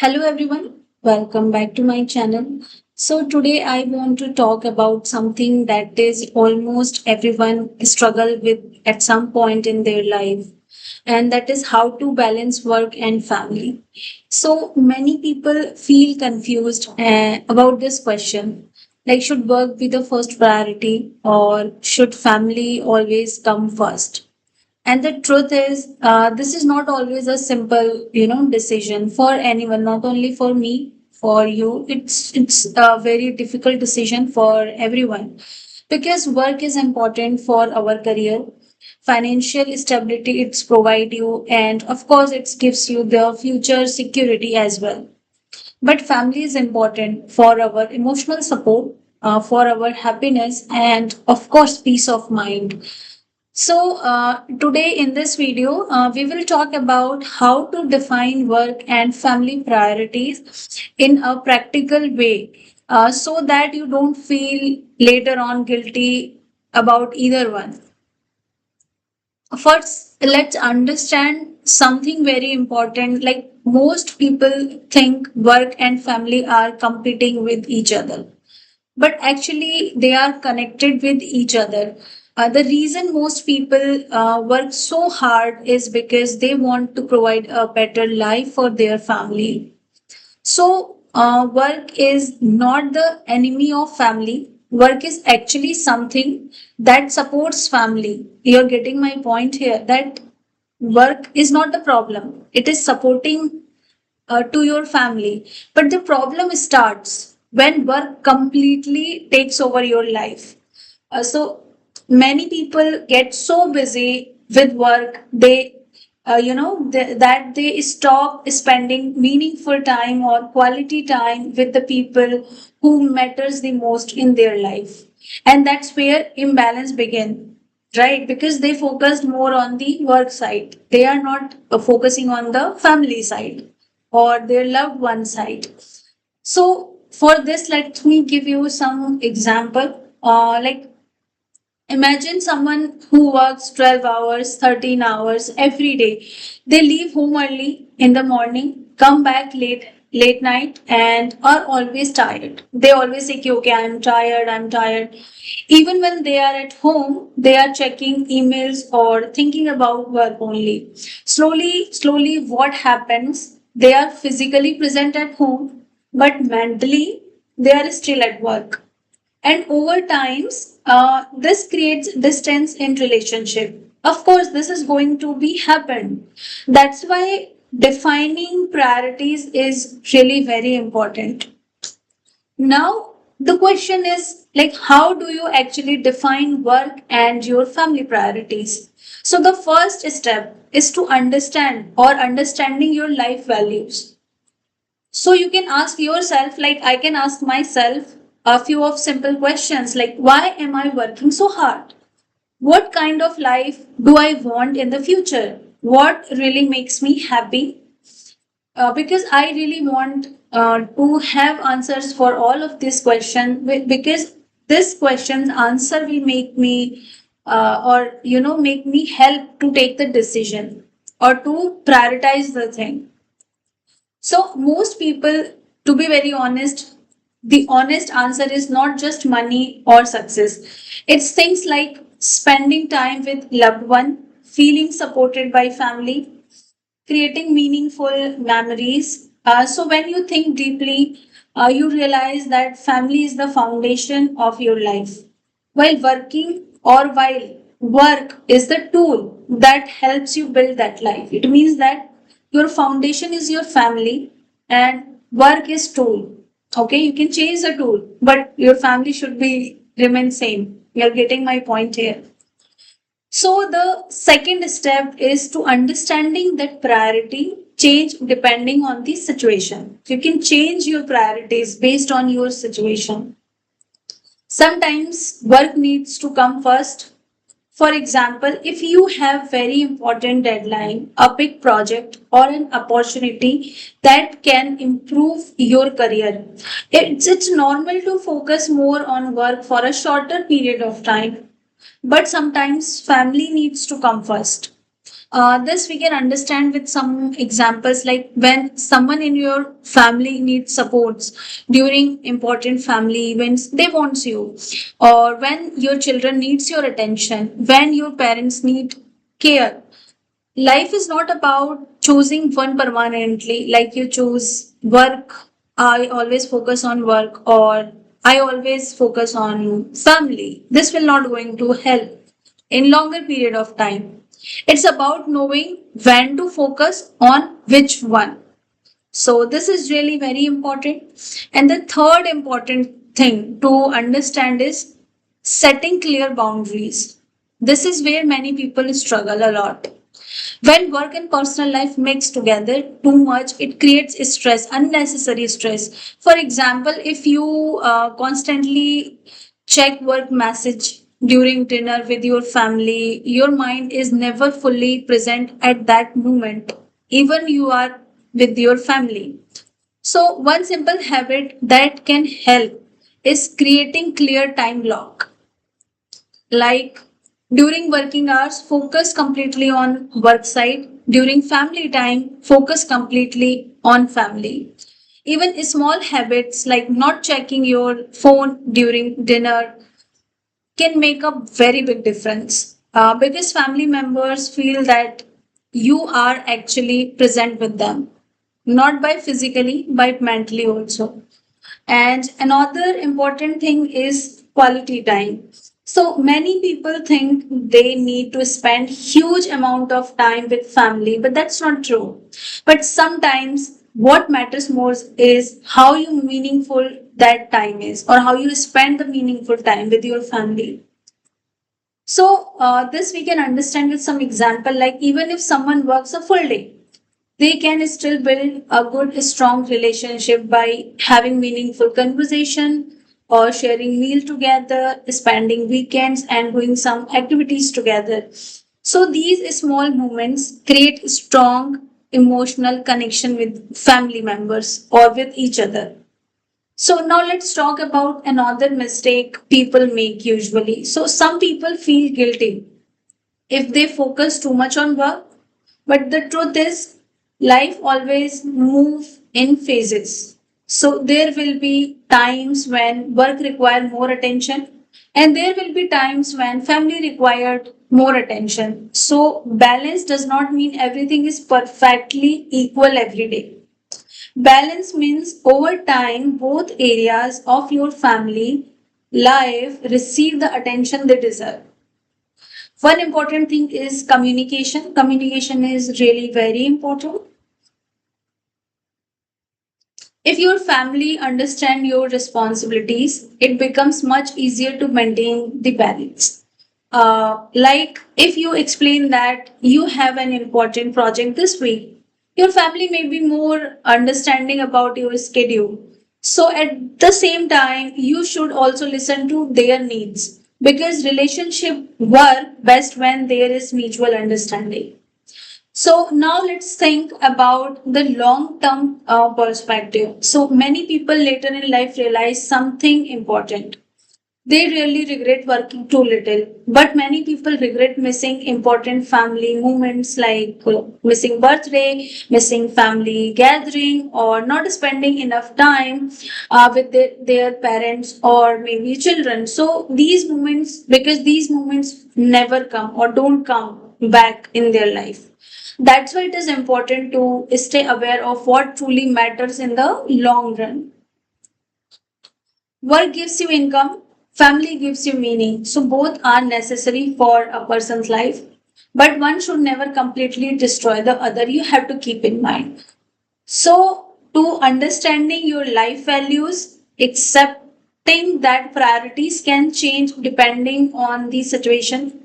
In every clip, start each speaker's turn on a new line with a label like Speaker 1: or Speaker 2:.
Speaker 1: Hello everyone, welcome back to my channel. So today I want to talk about something that is almost everyone struggle with at some point in their life, and that is how to balance work and family. So many people feel confused about this question. Like, should work be the first priority or should family always come first? And the truth is, this is not always a simple, decision for anyone. Not only for me, for you. It's a very difficult decision for everyone because work is important for our career. Financial stability it's provide you, and of course, it gives you the future security as well. But family is important for our emotional support, for our happiness, and of course, peace of mind. Today in this video, we will talk about how to define work and family priorities in a practical way so that you don't feel later on guilty about either one. First, let's understand something very important. Like, most people think work and family are competing with each other, but actually they are connected with each other. The reason most people work so hard is because they want to provide a better life for their family. Work is not the enemy of family. Work is actually something that supports family. You're getting my point here that work is not the problem, it is supporting to your family. But the problem starts when work completely takes over your life. So many people get so busy with work, that they stop spending meaningful time or quality time with the people who matters the most in their life. And that's where imbalance begin, right? Because they focused more on the work side. They are not focusing on the family side or their loved one side. So for this, let me give you some example. Imagine someone who works 12 hours, 13 hours every day. They leave home early in the morning, come back late night, and are always tired. They always say, okay, I'm tired. Even when they are at home, they are checking emails or thinking about work only. Slowly, what happens? They are physically present at home, but mentally, they are still at work. And over times, this creates distance in relationship. Of course, this is going to be happen. That's why defining priorities is really very important. Now, the question is like, how do you actually define work and your family priorities? So, the first step is to understand or understanding your life values. So, you can ask yourself, like I can ask myself a few of simple questions like, why am I working so hard? What kind of life do I want in the future? What really makes me happy? Because I really want to have answers for all of these questions because this question's answer will make me or make me help to take the decision or to prioritize the thing. So most people, to be very honest, the honest answer is not just money or success. It's things like spending time with loved one, feeling supported by family, creating meaningful memories. So when you think deeply, you realize that family is the foundation of your life. While work is the tool that helps you build that life. It means that your foundation is your family and work is tool. Okay, you can change the tool, but your family should be remain same. You're getting my point here. So the second step is to understanding that priority change depending on the situation. You can change your priorities based on your situation. Sometimes work needs to come first. For example, if you have very important deadline, a big project or an opportunity that can improve your career, it's normal to focus more on work for a shorter period of time. But sometimes family needs to come first. This we can understand with some examples, like when someone in your family needs supports during important family events, they want you, or when your children needs your attention, when your parents need care. Life is not about choosing one permanently, like you choose work. I always focus on work, or I always focus on family. This will not going to help in longer period of time. It's about knowing when to focus on which one. So this is really very important. And the third important thing to understand is setting clear boundaries. This is where many people struggle a lot. When work and personal life mix together too much, it creates stress, unnecessary stress. For example, if you constantly check work message during dinner with your family, your mind is never fully present at that moment, even you are with your family. So one simple habit that can help is creating clear time block, like during working hours, focus completely on work side. During family time, focus completely on family. Even small habits like not checking your phone during dinner can make a very big difference, because family members feel that you are actually present with them, not by physically, but mentally also. And another important thing is quality time. So many people think they need to spend huge amount of time with family, but that's not true. But sometimes what matters most is how you meaningful that time is, or how you spend the meaningful time with your family. So this we can understand with some example, like even if someone works a full day, they can still build a good, strong relationship by having meaningful conversation or sharing meal together, spending weekends and doing some activities together. So these small moments create strong emotional connection with family members or with each other. So now let's talk about another mistake people make usually. So some people feel guilty if they focus too much on work, but the truth is, life always moves in phases. So there will be times when work require more attention, and there will be times when family required more attention. So balance does not mean everything is perfectly equal every day. Balance means over time, both areas of your family life receive the attention they deserve. One important thing is communication. Communication is really very important. If your family understand your responsibilities, it becomes much easier to maintain the balance. Like if you explain that you have an important project this week, your family may be more understanding about your schedule. So at the same time, you should also listen to their needs, because relationship work best when there is mutual understanding. So now let's think about the long term perspective. So many people later in life realize something important. They really regret working too little, but many people regret missing important family moments, like missing birthday, missing family gathering, or not spending enough time with their parents or maybe children. So these moments, because these moments never come or don't come back in their life. That's why it is important to stay aware of what truly matters in the long run. Work gives you income, family gives you meaning. So both are necessary for a person's life, but one should never completely destroy the other. You have to keep in mind. So, to understanding your life values, accepting that priorities can change depending on the situation,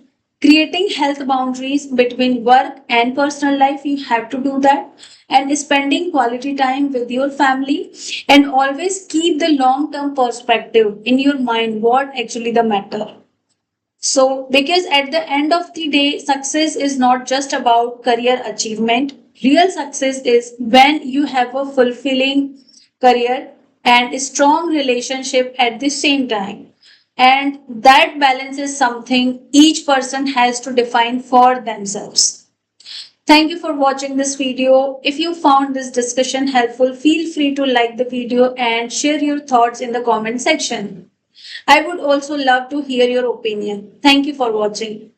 Speaker 1: creating health boundaries between work and personal life, you have to do that, and spending quality time with your family, and always keep the long term perspective in your mind, what actually the matter. So, because at the end of the day, success is not just about career achievement. Real success is when you have a fulfilling career and a strong relationship at the same time. And that balance is something each person has to define for themselves. Thank you for watching this video. If you found this discussion helpful, feel free to like the video and share your thoughts in the comment section. I would also love to hear your opinion. Thank you for watching.